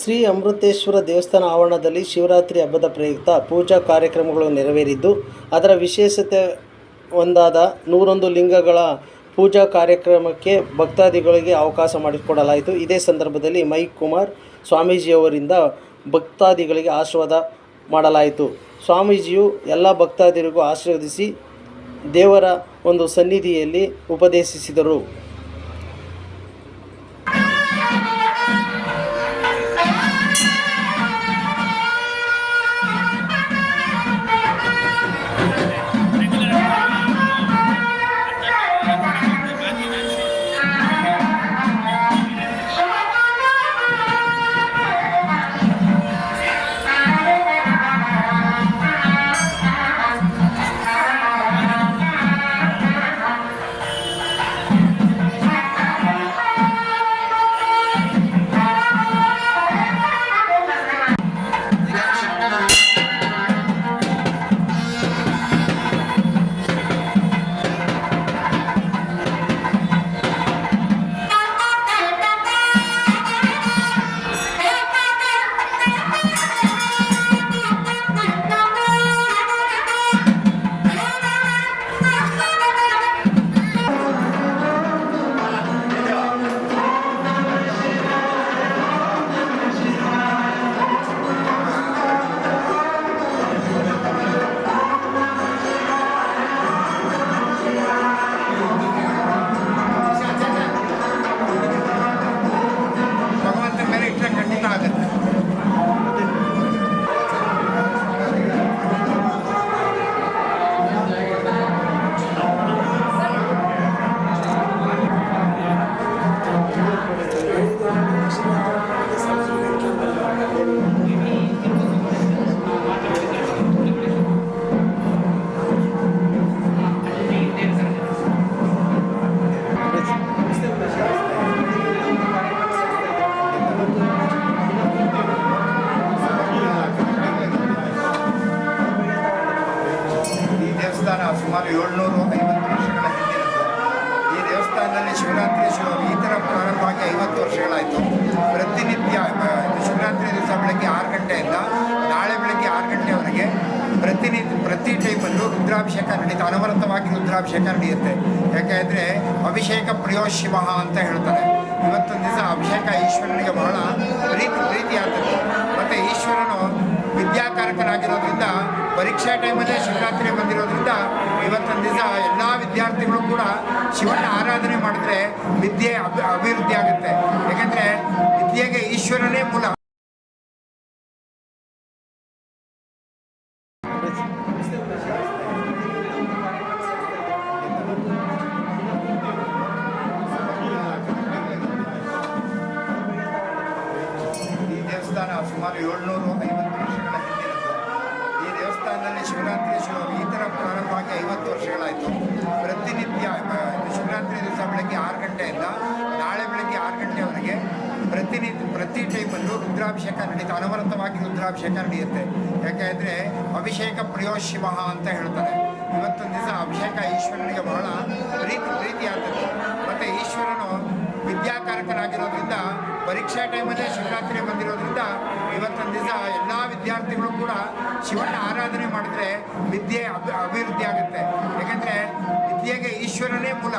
ಶ್ರೀ ಅಮೃತೇಶ್ವರ ದೇವಸ್ಥಾನ ಆವರಣದಲ್ಲಿ ಶಿವರಾತ್ರಿ ಹಬ್ಬದ ಪ್ರಯುಕ್ತ ಪೂಜಾ ಕಾರ್ಯಕ್ರಮಗಳು ನೆರವೇರಿದ್ದು, ಅದರ ವಿಶೇಷತೆ ಒಂದಾದ 101 ಲಿಂಗಗಳ ಪೂಜಾ ಕಾರ್ಯಕ್ರಮಕ್ಕೆ ಭಕ್ತಾದಿಗಳಿಗೆ ಅವಕಾಶ ಮಾಡಿಕೊಡಲಾಯಿತು. ಇದೇ ಸಂದರ್ಭದಲ್ಲಿ ಮೈ ಕುಮಾರ್ ಸ್ವಾಮೀಜಿಯವರಿಂದ ಭಕ್ತಾದಿಗಳಿಗೆ ಆಶೀರ್ವಾದ ಮಾಡಲಾಯಿತು. ಸ್ವಾಮೀಜಿಯು ಎಲ್ಲ ಭಕ್ತಾದಿಗಳಿಗೂ ಆಶೀರ್ವದಿಸಿ ದೇವರ ಒಂದು ಸನ್ನಿಧಿಯಲ್ಲಿ ಉಪದೇಶಿಸಿದರು. ಸುಮಾರು 750 ವರ್ಷಗಳ ಹಿಂದಿನದ್ದು. ಈ ದೇವಸ್ಥಾನದಲ್ಲಿ ಶಿವರಾತ್ರಿ ಈ ಥರ ಪ್ರಾರಂಭ ಆಗಿ 50 ವರ್ಷಗಳಾಯಿತು. ಪ್ರತಿನಿತ್ಯ ಶಿವರಾತ್ರಿ ದಿವಸ ಬೆಳಗ್ಗೆ 6 ಗಂಟೆಯಿಂದ ನಾಳೆ ಬೆಳಗ್ಗೆ 6 ಗಂಟೆವರೆಗೆ ಪ್ರತಿ ಟೈಮಲ್ಲೂ ರುದ್ರಾಭಿಷೇಕ ನಡೀತಾ, ಅನವರತವಾಗಿ ರುದ್ರಾಭಿಷೇಕ ನಡೆಯುತ್ತೆ. ಯಾಕೆಂದರೆ ಅಭಿಷೇಕ ಪ್ರಿಯೋ ಶಿವ ಅಂತ ಹೇಳ್ತಾರೆ. ಇವತ್ತೊಂದು ದಿವಸ ಅಭಿಷೇಕ ಈಶ್ವರನಿಗೆ ಬಹಳ ಪ್ರೀತಿ ಆಗ್ತದೆ. ಮತ್ತು ಈಶ್ವರನು ವಿದ್ಯಾಕಾರಕನಾಗಿರೋದ್ರಿಂದ ಪರೀಕ್ಷಾ ಟೈಮಲ್ಲೇ ಶಿವರಾತ್ರಿ ಬಂದಿರೋದ್ರಿಂದ ಇವತ್ತೊಂದು ದಿವಸ ಎಲ್ಲ ವಿದ್ಯಾರ್ಥಿಗಳು ಕೂಡ ಶಿವನ ಆರಾಧನೆ ಮಾಡಿದ್ರೆ ವಿದ್ಯೆ ಅಭಿವೃದ್ಧಿ ಆಗುತ್ತೆ. ಯಾಕೆಂದರೆ ವಿದ್ಯೆಗೆ ಈಶ್ವರನೇ ಮೂಲ. ಈ ದೇವಸ್ಥಾನ ಸುಮಾರು 750 ವರ್ಷಗಳ ಹಿಂದಿನದ್ದು. ಈ ದೇವಸ್ಥಾನದಲ್ಲಿ ಶಿವರಾತ್ರಿ ಈ ಥರ ಪ್ರಾರಂಭ ಆಗಿ 50 ವರ್ಷಗಳಾಯಿತು. ಪ್ರತಿನಿತ್ಯ ಶಿವರಾತ್ರಿ ದಿವಸ ಬೆಳಗ್ಗೆ 6 ಗಂಟೆಯಿಂದ ನಾಳೆ ಬೆಳಗ್ಗೆ 6 ಗಂಟೆವರೆಗೆ ಪ್ರತಿ ಟೈಮಲ್ಲೂ ರುದ್ರಾಭಿಷೇಕ ನಡೀತಾ, ಅನವರತವಾಗಿ ರುದ್ರಾಭಿಷೇಕ ನಡೆಯುತ್ತೆ. ಯಾಕೆಂದರೆ ಅಭಿಷೇಕ ಪ್ರಿಯೋ ಶಿವ ಅಂತ ಹೇಳ್ತಾರೆ. ಇವತ್ತೊಂದು ದಿವಸ ಅಭಿಷೇಕ ಈಶ್ವರನಿಗೆ ಬಹಳ ಪ್ರೀತಿ ಆಗ್ತದೆ. ಮತ್ತು ಈಶ್ವರನು ವಿದ್ಯಾಕಾರಕನಾಗಿರೋದ್ರಿಂದ ಪರೀಕ್ಷಾ ಟೈಮಲ್ಲೇ ಶಿವರಾತ್ರಿ ಬಂದಿರೋದ್ರಿಂದ ಇವತ್ತೊಂದು ದಿವಸ ಎಲ್ಲ ವಿದ್ಯಾರ್ಥಿಗಳು ಕೂಡ ಶಿವನ ಆರಾಧನೆ ಮಾಡಿದ್ರೆ ವಿದ್ಯೆ ಅಭಿವೃದ್ಧಿ ಆಗುತ್ತೆ. ಯಾಕೆಂದರೆ ವಿದ್ಯೆಗೆ ಈಶ್ವರನೇ ಮೂಲ.